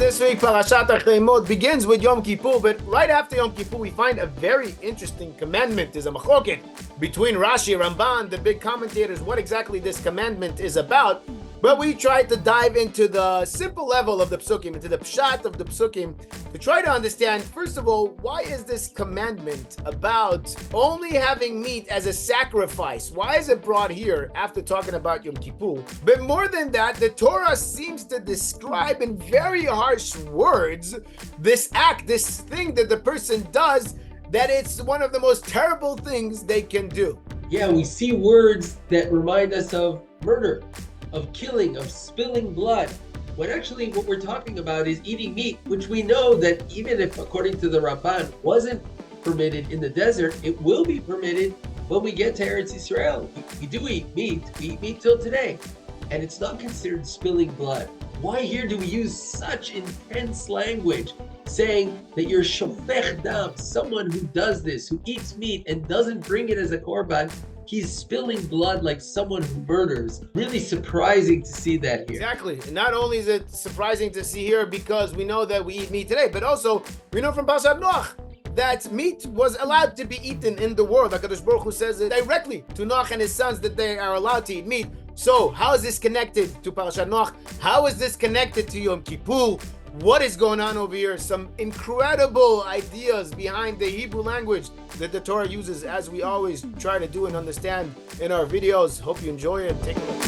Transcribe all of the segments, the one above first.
this week, Parashat Achrei begins with Yom Kippur, but right after Yom Kippur, we find a very interesting commandment. There's a machloket between Rashi, Ramban, the big commentators, what exactly this commandment is about. But we tried to dive into the simple level of the psukim, into the pshat of the psukim, to try to understand, first of all, why is this commandment about only having meat as a sacrifice? Why is it brought here after talking about Yom Kippur? But more than that, the Torah seems to describe in very harsh words this act, this thing that the person does, that it's one of the most terrible things they can do. Yeah, we see words that remind us of murder, of killing, of spilling blood, when actually what we're talking about is eating meat, which we know that even if, according to the Ramban, wasn't permitted in the desert, it will be permitted when we get to Eretz Yisrael. We do eat meat. We eat meat till today, and it's not considered spilling blood. Why here do we use such intense language, saying that you're shofech dam, someone who does this, who eats meat and doesn't bring it as a korban, he's spilling blood like someone who murders. Really surprising to see that here. Exactly. And not only is it surprising to see here because we know that we eat meat today, but also we know from Parashat Noach that meat was allowed to be eaten in the world. HaKadosh Baruch Hu says it directly to Noach and his sons that they are allowed to eat meat. So how is this connected to Parashat Noach? How is this connected to Yom Kippur? What is going on over here? Some incredible ideas behind the Hebrew language that the Torah uses, as we always try to do and understand in our videos. Hope you enjoy it. Take a look.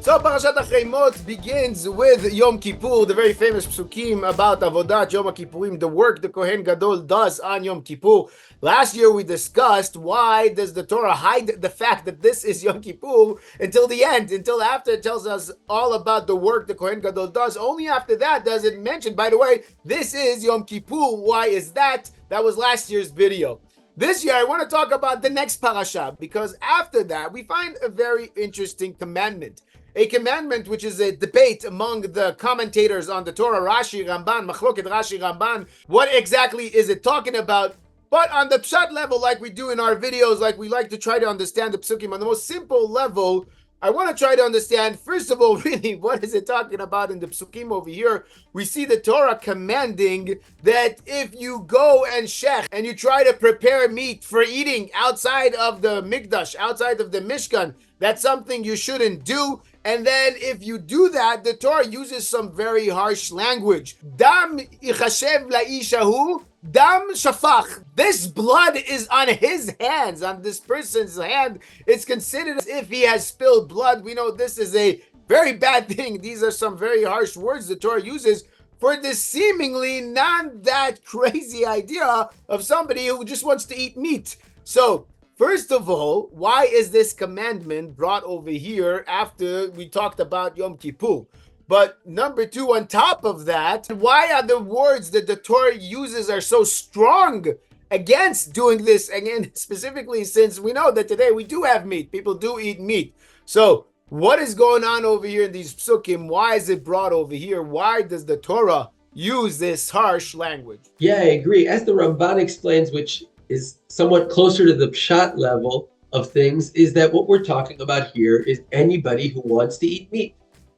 So Parashat Achrei begins with Yom Kippur, the very famous psukim about Avodat Yom Kippurim, the work the Kohen Gadol does on Yom Kippur. Last year we discussed why does the Torah hide the fact that this is Yom Kippur until the end, until after it tells us all about the work the Kohen Gadol does. Only after that does it mention, by the way, this is Yom Kippur. Why is that? That was last year's video. This year I want to talk about the next parasha, because after that we find a very interesting commandment. A commandment which is a debate among the commentators on the Torah, Rashi, Ramban, machloket Rashi, Ramban. What exactly is it talking about? But on the pshat level, like we do in our videos, like we like to try to understand the psukim on the most simple level, I want to try to understand, first of all, really, what is it talking about in the psukim over here? We see the Torah commanding that if you go and shech and you try to prepare meat for eating outside of the mikdash, outside of the mishkan, that's something you shouldn't do. And then if you do that, the Torah uses some very harsh language. Dam ichashev la'ishahu, dam shafach. This blood is on his hands, on this person's hand. It's considered as if he has spilled blood. We know this is a very bad thing. These are some very harsh words the Torah uses for this seemingly not that crazy idea of somebody who just wants to eat meat. So, first of all, why is this commandment brought over here after we talked about Yom Kippur? But number two, on top of that, why are the words that the Torah uses are so strong against doing this? Again, specifically since we know that today we do have meat. People do eat meat. So what is going on over here in these psukim? Why is it brought over here? Why does the Torah use this harsh language? Yeah, I agree. As the Ramban explains, which is somewhat closer to the pshat level of things, is that what we're talking about here is anybody who wants to eat meat.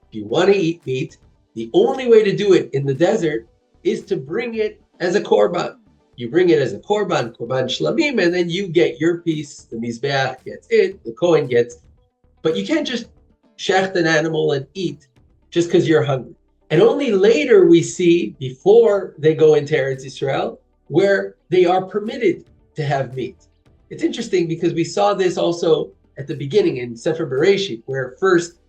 If you want to eat meat, the only way to do it in the desert is to bring it as a korban. You bring it as a korban shlamim, and then you get your piece, the mizbeach gets it, the Kohen gets. But you can't just shecht an animal and eat just because you're hungry. And only later we see, before they go into Eretz Yisrael, where they are permitted to have meat. It's interesting because we saw this also at the beginning in Sefer Bereshit, where first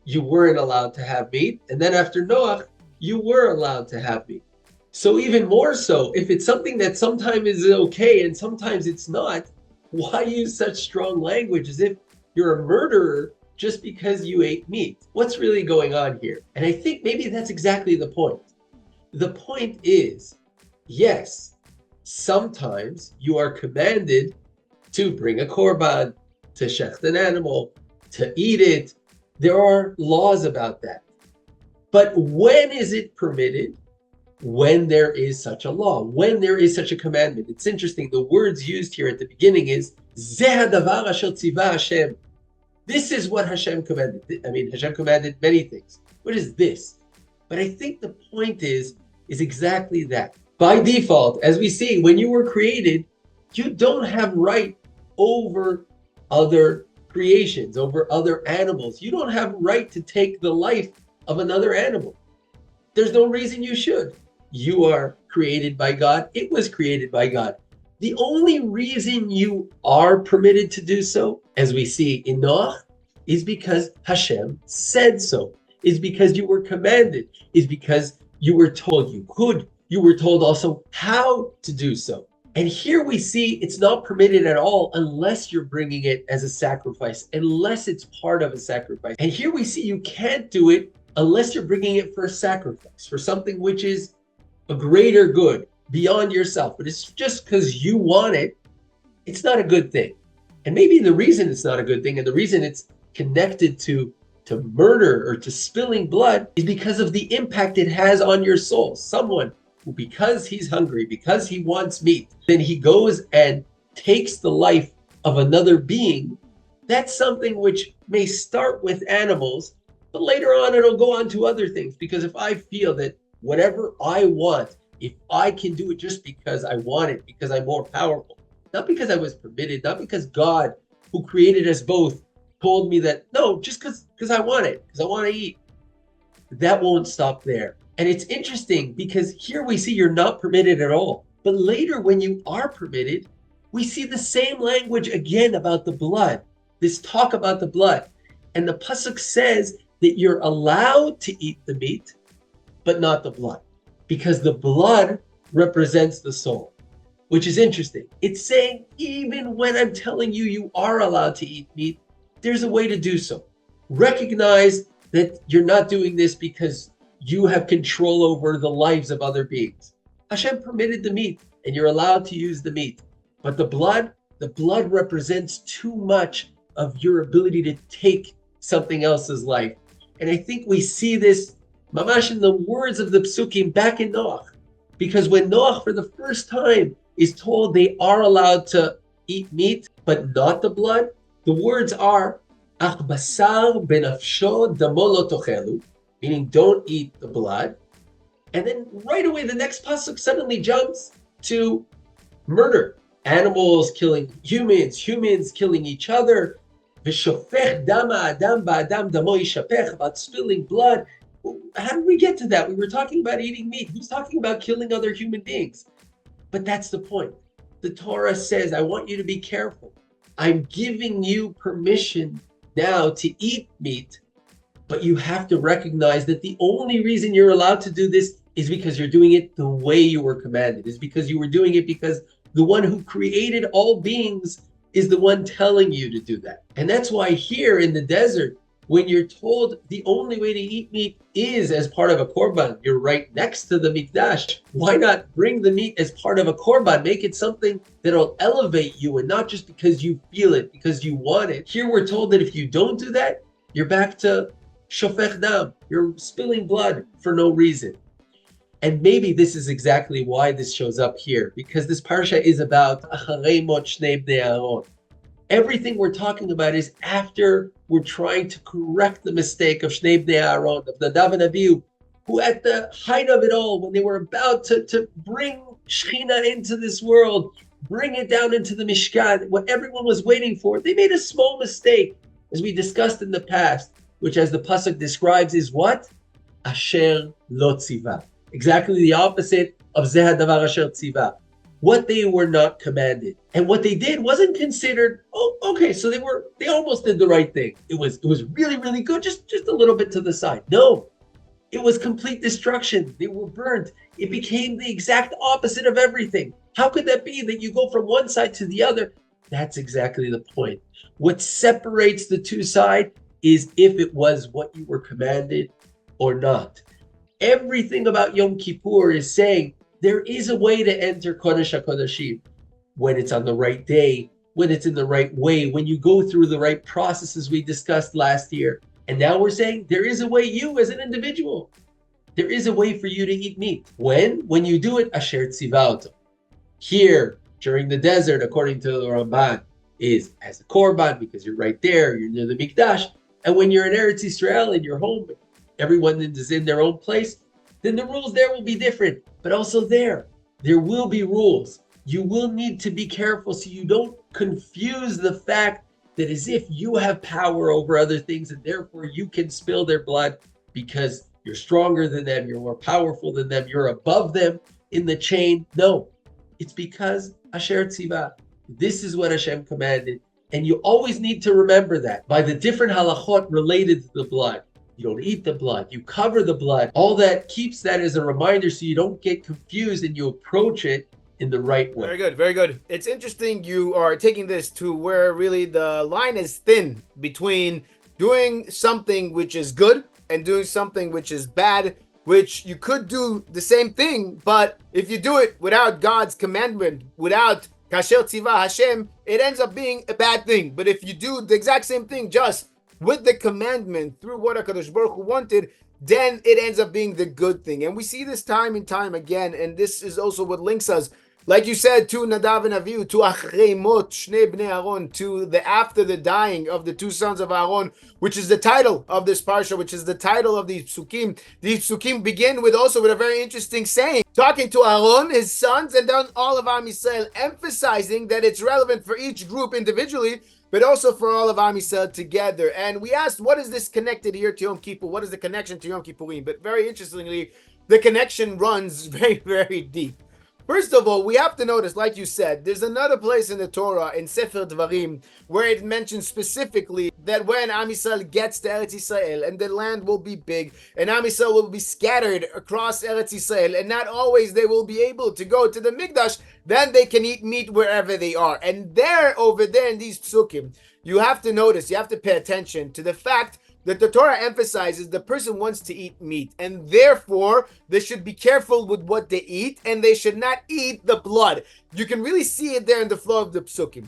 you weren't allowed to have meat, and then after Noach, you were allowed to have meat. So even more so, if it's something that sometimes is okay and sometimes it's not, why use such strong language as if you're a murderer just because you ate meat? What's really going on here? And I think maybe that's exactly the point. The point is, yes, sometimes you are commanded to bring a korban, to shecht an animal, to eat it. There are laws about that. But when is it permitted? When there is such a law, when there is such a commandment. It's interesting, the words used here at the beginning is Zeh hadavar asher tzivah Hashem. This is what Hashem commanded. I mean, Hashem commanded many things. What is this? But I think the point is exactly that. By default, as we see, when you were created, you don't have right over other creations, over other animals. You don't have right to take the life of another animal. There's no reason you should. You are created by God. It was created by God. The only reason you are permitted to do so, as we see in Noach, is because Hashem said so. Is because you were commanded. Is because you were told you could. You were told also how to do so. And here we see it's not permitted at all unless you're bringing it as a sacrifice, unless it's part of a sacrifice. And here we see you can't do it unless you're bringing it for a sacrifice, for something which is a greater good beyond yourself. But it's just because you want it, it's not a good thing. And maybe the reason it's not a good thing and the reason it's connected to murder or to spilling blood is because of the impact it has on your soul. Someone who, because he's hungry, because he wants meat, then he goes and takes the life of another being. That's something which may start with animals, but later on it'll go on to other things. Because if I feel that whatever I want, if I can do it just because I want it, because I'm more powerful, not because I was permitted, not because God, who created us both, told me that, no, just because I want it, because I want to eat, that won't stop there. And it's interesting because here we see you're not permitted at all. But later when you are permitted, we see the same language again about the blood, this talk about the blood. And the pasuk says that you're allowed to eat the meat, but not the blood, because the blood represents the soul, which is interesting. It's saying, even when I'm telling you you are allowed to eat meat, there's a way to do so. Recognize that you're not doing this because you have control over the lives of other beings. Hashem permitted the meat, and you're allowed to use the meat. But the blood represents too much of your ability to take something else's life. And I think we see this mamash in the words of the psukim back in Noach. Because when Noach for the first time is told they are allowed to eat meat, but not the blood, the words are, Ach basar benafsho damo lo tochelu, meaning don't eat the blood. And then right away, the next pasuk suddenly jumps to murder. Animals killing humans, humans killing each other. V'shofech dama adam ba'adam damo yishapech, about spilling blood. How did we get to that? We were talking about eating meat. Who's talking about killing other human beings? But that's the point. The Torah says, I want you to be careful. I'm giving you permission now to eat meat, but you have to recognize that the only reason you're allowed to do this is because you're doing it the way you were commanded, is because you were doing it because the one who created all beings is the one telling you to do that. And that's why here in the desert, when you're told the only way to eat meat is as part of a korban, you're right next to the mikdash. Why not bring the meat as part of a korban? Make it something that'll elevate you, and not just because you feel it, because you want it. Here we're told that if you don't do that, you're back to shofech dam. You're spilling blood for no reason. And maybe this is exactly why this shows up here, because this parsha is about Achrei mot shnei bnei Aharon. Everything we're talking about is after we're trying to correct the mistake of Shnei Bnei Aharon, of Nadav and Avihu, who at the height of it all, when they were about to bring Shechina into this world, bring it down into the Mishkan, what everyone was waiting for, they made a small mistake, as we discussed in the past, which as the pasuk describes is what? Asher lo tziva. Exactly the opposite of Zeh hadavar asher tziva. What they were not commanded. And what they did wasn't considered, oh, okay, so they almost did the right thing. It was really, really good, just a little bit to the side. No, it was complete destruction. They were burnt. It became the exact opposite of everything. How could that be that you go from one side to the other? That's exactly the point. What separates the two sides is if it was what you were commanded or not. Everything about Yom Kippur is saying, there is a way to enter Kodesh HaKodashim when it's on the right day, when it's in the right way, when you go through the right processes we discussed last year. And now we're saying there is a way you as an individual, there is a way for you to eat meat. When you do it, Asher Tziva oto. Here, during the desert, according to the Ramban, is as a korban because you're right there, you're near the Mikdash. And when you're in Eretz Yisrael in your home, everyone is in their own place, then the rules there will be different. But also there will be rules. You will need to be careful so you don't confuse the fact that as if you have power over other things and therefore you can spill their blood because you're stronger than them, you're more powerful than them, you're above them in the chain. No, it's because Asher Tzivah. This is what Hashem commanded. And you always need to remember that by the different halachot related to the blood. You don't eat the blood, you cover the blood. All that keeps that as a reminder so you don't get confused and you approach it in the right way. Very good, very good. It's interesting you are taking this to where really the line is thin between doing something which is good and doing something which is bad, which you could do the same thing, but if you do it without God's commandment, without Kasher Tzivah Hashem, it ends up being a bad thing. But if you do the exact same thing just with the commandment through what HaKadosh Baruch Hu wanted, then it ends up being the good thing. And we see this time and time again, and this is also what links us, like you said, to Nadav and Avihu, to Achrei mot shnei bnei Aharon, to the after the dying of the two sons of Aharon, which is the title of this Parsha, which is the title of these psukim. These psukim begin with a very interesting saying, talking to Aharon, his sons, and then all of Am Yisrael, emphasizing that it's relevant for each group individually, but also for all of Am Yisrael together. And we asked, what is this connected here to Yom Kippur? What is the connection to Yom Kippurim? But very interestingly, the connection runs very, very deep. First of all, we have to notice, like you said, there's another place in the Torah, in Sefer Devarim, where it mentions specifically that when Am Yisrael gets to Eretz Yisrael, and the land will be big, and Am Yisrael will be scattered across Eretz Yisrael, and not always they will be able to go to the Mikdash, then they can eat meat wherever they are. And over there in these psukim, you have to notice, you have to pay attention to the fact that the Torah emphasizes the person wants to eat meat, and therefore they should be careful with what they eat, and they should not eat the blood. You can really see it there in the flow of the psukim.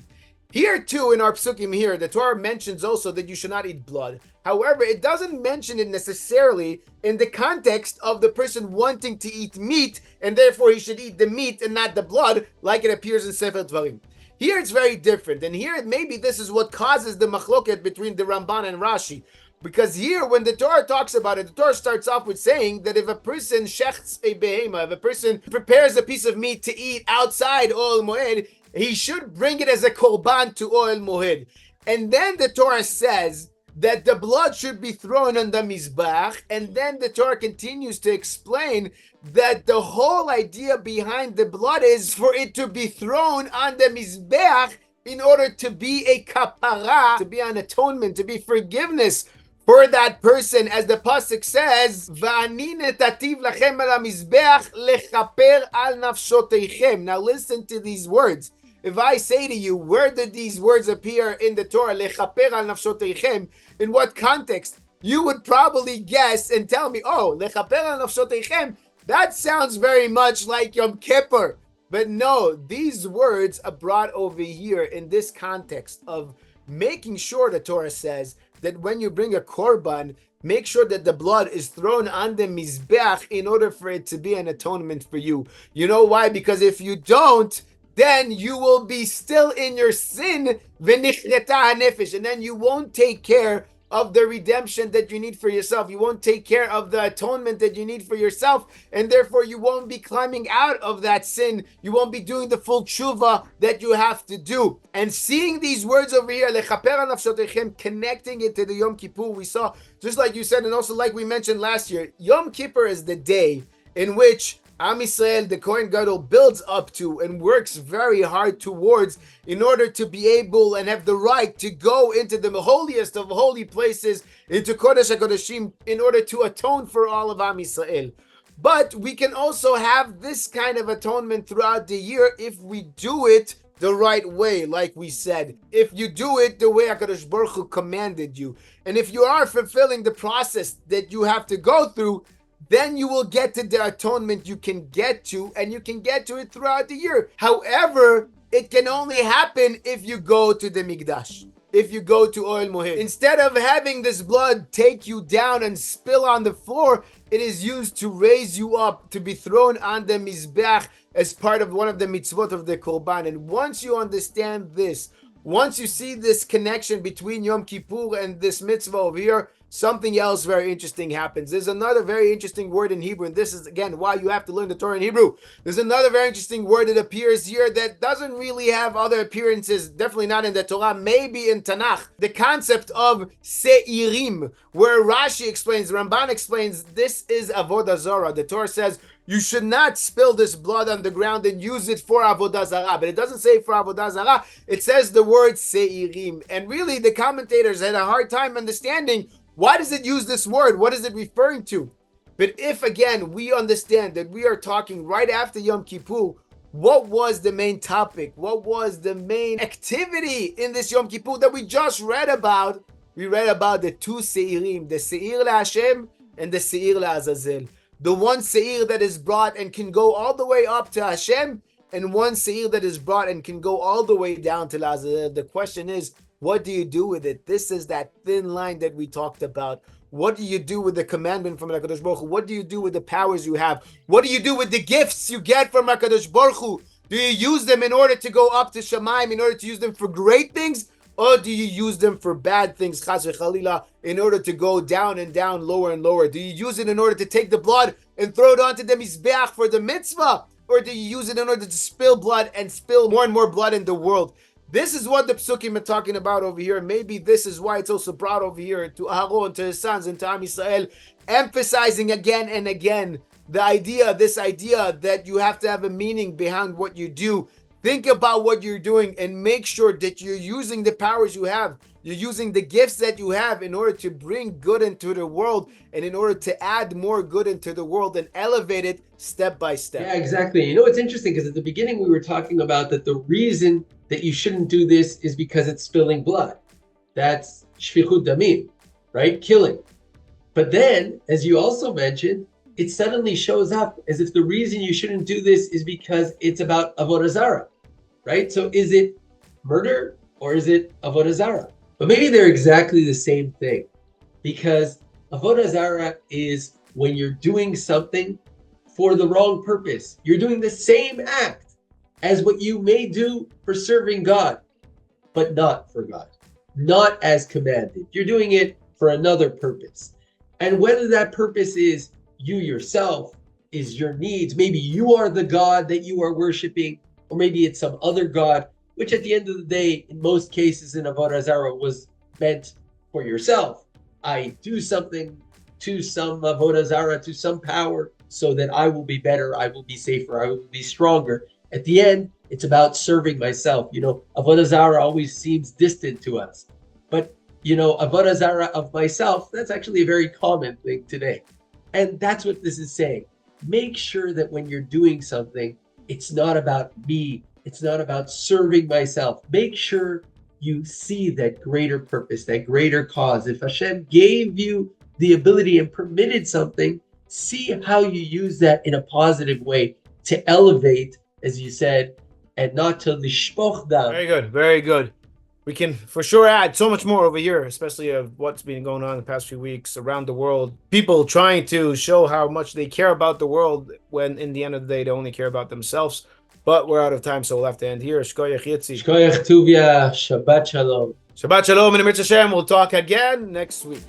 Here too, in our psukim here, the Torah mentions also that you should not eat blood. However, it doesn't mention it necessarily in the context of the person wanting to eat meat, and therefore he should eat the meat and not the blood, like it appears in Sefer Devarim. Here it's very different, and here maybe this is what causes the machloket between the Ramban and Rashi. Because here, when the Torah talks about it, the Torah starts off with saying that if a person shechts a behema, if a person prepares a piece of meat to eat outside Ohel Moed, he should bring it as a korban to Ohel Moed. And then the Torah says that the blood should be thrown on the mizbach, and then the Torah continues to explain that the whole idea behind the blood is for it to be thrown on the mizbach in order to be a kapara, to be an atonement, to be forgiveness for that person, as the pasuk says, "Va'ani netativ lachem al hamizbeach lechaper al nafshoteichem." Now listen to these words. If I say to you, where did these words appear in the Torah, lechaper al nafshoteichem, in what context? You would probably guess and tell me, oh, lechaper al nafshoteichem, that sounds very much like Yom Kippur. But no, these words are brought over here in this context of making sure, the Torah says, that when you bring a korban, make sure that the blood is thrown on the mizbeach in order for it to be an atonement for you. You know why? Because if you don't, then you will be still in your sin, v'nichreta hanefesh, and then you won't take care of the redemption that you need for yourself. You won't take care of the atonement that you need for yourself, and therefore you won't be climbing out of that sin. You won't be doing the full tshuva that you have to do. And seeing these words over here, lechaper al nafshotechem, connecting it to the Yom Kippur, we saw, just like you said, and also like we mentioned last year, Yom Kippur is the day in which Am Yisrael, the Kohen Gadol, builds up to and works very hard towards in order to be able and have the right to go into the holiest of holy places, into Kodesh HaKodeshim, in order to atone for all of Am Yisrael. But we can also have this kind of atonement throughout the year if we do it the right way, like we said. If you do it the way HaKadosh Baruch Hu commanded you, and if you are fulfilling the process that you have to go through, then you will get to the atonement you can get to, and you can get to it throughout the year. However, it can only happen if you go to the Mikdash, if you go to Ohel Moed. Instead of having this blood take you down and spill on the floor, it is used to raise you up, to be thrown on the Mizbeach as part of one of the mitzvot of the Korban. And once you understand this, once you see this connection between Yom Kippur and this mitzvah over here, something else very interesting happens. There's another very interesting word in Hebrew, and this is, again, why you have to learn the Torah in Hebrew. There's another very interesting word that appears here that doesn't really have other appearances, definitely not in the Torah, maybe in Tanakh. The concept of seirim, where Rashi explains, Ramban explains, this is avodah zarah. The Torah says, you should not spill this blood on the ground and use it for avodah zarah. But it doesn't say for avodah zarah. It says the word seirim. And really, the commentators had a hard time understanding, why does it use this word? What is it referring to? But if, again, we understand that we are talking right after Yom Kippur, what was the main topic? What was the main activity in this Yom Kippur that we just read about? We read about the two seirim, the seir LaHashem and the seir LaAzazel. The one seir that is brought and can go all the way up to Hashem, and one seir that is brought and can go all the way down to LaAzazel. The question is, what do you do with it? This is that thin line that we talked about. What do you do with the commandment from HaKadosh Baruch Hu? What do you do with the powers you have? What do you do with the gifts you get from HaKadosh Baruch Hu? Do you use them in order to go up to Shamayim, in order to use them for great things? Or do you use them for bad things, chas v'chalila, in order to go down and down, lower and lower? Do you use it in order to take the blood and throw it onto the mizbeach for the mitzvah? Or do you use it in order to spill blood and spill more and more blood in the world? This is what the psukim are talking about over here. Maybe this is why it's also brought over here to Aharon, to his sons, and to Am Yisrael, emphasizing again and again this idea that you have to have a meaning behind what you do. Think about what you're doing and make sure that you're using the powers you have. You're using the gifts that you have in order to bring good into the world and in order to add more good into the world and elevate it step by step. Yeah, exactly. You know, it's interesting because at the beginning we were talking about that the reason that you shouldn't do this is because it's spilling blood. That's shfichut damim, right? Killing. But then, as you also mentioned, it suddenly shows up as if the reason you shouldn't do this is because it's about avodah zarah, right? So is it murder or is it avodah zarah? But maybe they're exactly the same thing, because avodah zarah is when you're doing something for the wrong purpose. You're doing the same act as what you may do for serving God, but not for God, not as commanded. You're doing it for another purpose. And whether that purpose is you yourself, is your needs, maybe you are the God that you are worshiping, or maybe it's some other God, which at the end of the day, in most cases in avodah zarah, was meant for yourself. I do something to some avodah zarah, to some power, so that I will be better, I will be safer, I will be stronger. At the end, it's about serving myself. You know, avodah zarah always seems distant to us. But, you know, avodah zarah of myself, that's actually a very common thing today. And that's what this is saying. Make sure that when you're doing something, it's not about me. It's not about serving myself. Make sure you see that greater purpose, that greater cause. If Hashem gave you the ability and permitted something, see how you use that in a positive way to elevate, as you said, and not to lishpoch dam. Very good, very good. We can for sure add so much more over here, especially of what's been going on in the past few weeks around the world. People trying to show how much they care about the world when in the end of the day they only care about themselves. But we're out of time, so we'll have to end here. Shkoyach Yitzi. Shkoyach Tuvia, Shabbat Shalom. Shabbat Shalom, and Hashem. We'll talk again next week.